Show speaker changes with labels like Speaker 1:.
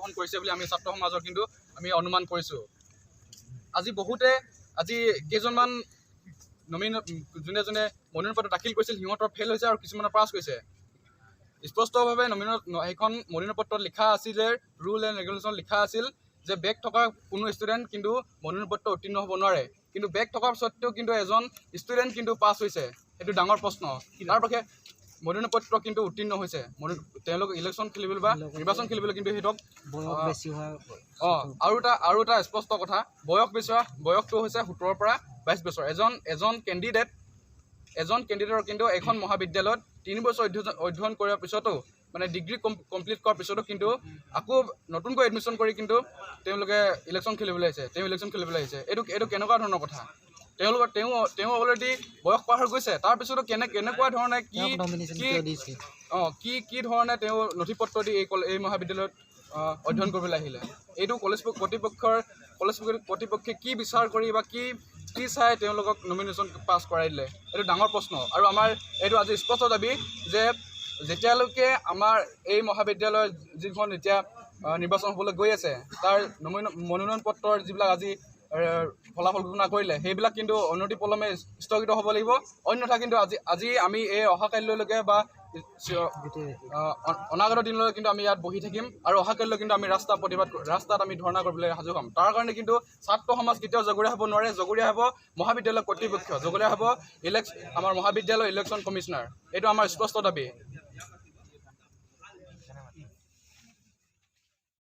Speaker 1: গ্ৰহণ কৰিছে বুলি আমি ছাত্ৰ সমাজৰ কিন্তু আমি অনুমান কৰিছোঁ। আজি কেইজনমান যোনে মনোনয়ন পত্ৰ দাখিল কৰিছিল সিহঁতৰ ফেইল হৈছে আৰু কিছুমানৰ পাছ হৈছে। স্পষ্টভাৱে সেইখন মনোনয়ন পত্ৰত লিখা আছিল যে ৰুল এণ্ড ৰেগুলেশ্যন লিখা আছিল যে বেগ থকা কোনো ষ্টুডেণ্ট কিন্তু মনোনয়ন পত্ৰ উত্তীৰ্ণ হ'ব নোৱাৰে, কিন্তু বেগ থকাৰ স্বত্তেও কিন্তু এজন ষ্টুডেণ্ট কিন্তু পাছ হৈছে। এইটো ডাঙৰ প্ৰশ্ন। তাৰ পক্ষে মনোনয়ন পত্ৰ কিন্তু উত্তীৰ্ণ হৈছে, তেওঁলোক ইলেকশ্যন খেলিবলৈ বা নিৰ্বাচন খেলিবলৈ কিন্তু সিহঁতক আৰু এটা স্পষ্ট কথা, বয়সটো হৈছে 17 পৰা 22 বছৰ। এজন কেণ্ডিডেটৰ কিন্তু এখন মহাবিদ্যালয়ত 3 বছৰ অধ্যয়ন কৰাৰ পিছতো মানে ডিগ্ৰী কমপ্লিট কৰাৰ পিছতো কিন্তু আকৌ নতুনকৈ এডমিশ্যন কৰি কিন্তু তেওঁলোকে ইলেকশ্যন খেলিবলৈ আহিছে। এইটো কেনেকুৱা ধৰণৰ কথা? তেওঁ অলৰেডি বয়স পাৰ হৈ গৈছে, তাৰপিছতো কেনেকুৱা ধৰণে কি ধৰণে তেওঁ নথি পত্ৰ দি এই মহাবিদ্যালয়ত অধ্যয়ন কৰিবলৈ আহিলে? এইটো কলেজ কৰ্তৃপক্ষে কি বিচাৰ কৰি বা কি চাই তেওঁলোকক নমিনেশ্যন পাছ কৰাই দিলে? এইটো ডাঙৰ প্ৰশ্ন। আৰু আমাৰ এইটো আজি স্পষ্ট দাবী যে যেতিয়ালৈকে আমাৰ এই মহাবিদ্যালয়ৰ যিখন এতিয়া নিৰ্বাচন হ'বলৈ গৈ আছে তাৰ মনোনয়ন পত্ৰৰ যিবিলাক আজি ফলাফল ঘোষণা কৰিলে সেইবিলাক কিন্তু অনতিপলমে স্থগিত হ'ব লাগিব। অন্যথা কিন্তু আজি আমি এই অহা কাইলৈলৈকে বা অনাগত দিনলৈ কিন্তু আমি ইয়াত বহি থাকিম আৰু অহা কাইলৈ কিন্তু আমি ৰাস্তাত আমি ধৰ্ণা কৰিবলৈ সাজু হ'ম। তাৰ কাৰণে কিন্তু ছাত্ৰ সমাজ কেতিয়াও জগৰীয়া হ'ব নোৱাৰে। জগৰীয়া হ'ব মহাবিদ্যালয় কৰ্তৃপক্ষ, জগৰীয়া হ'ব আমাৰ মহাবিদ্যালয় ইলেকশ্যন কমিশ্যনাৰ। এইটো আমাৰ স্পষ্ট দাবী।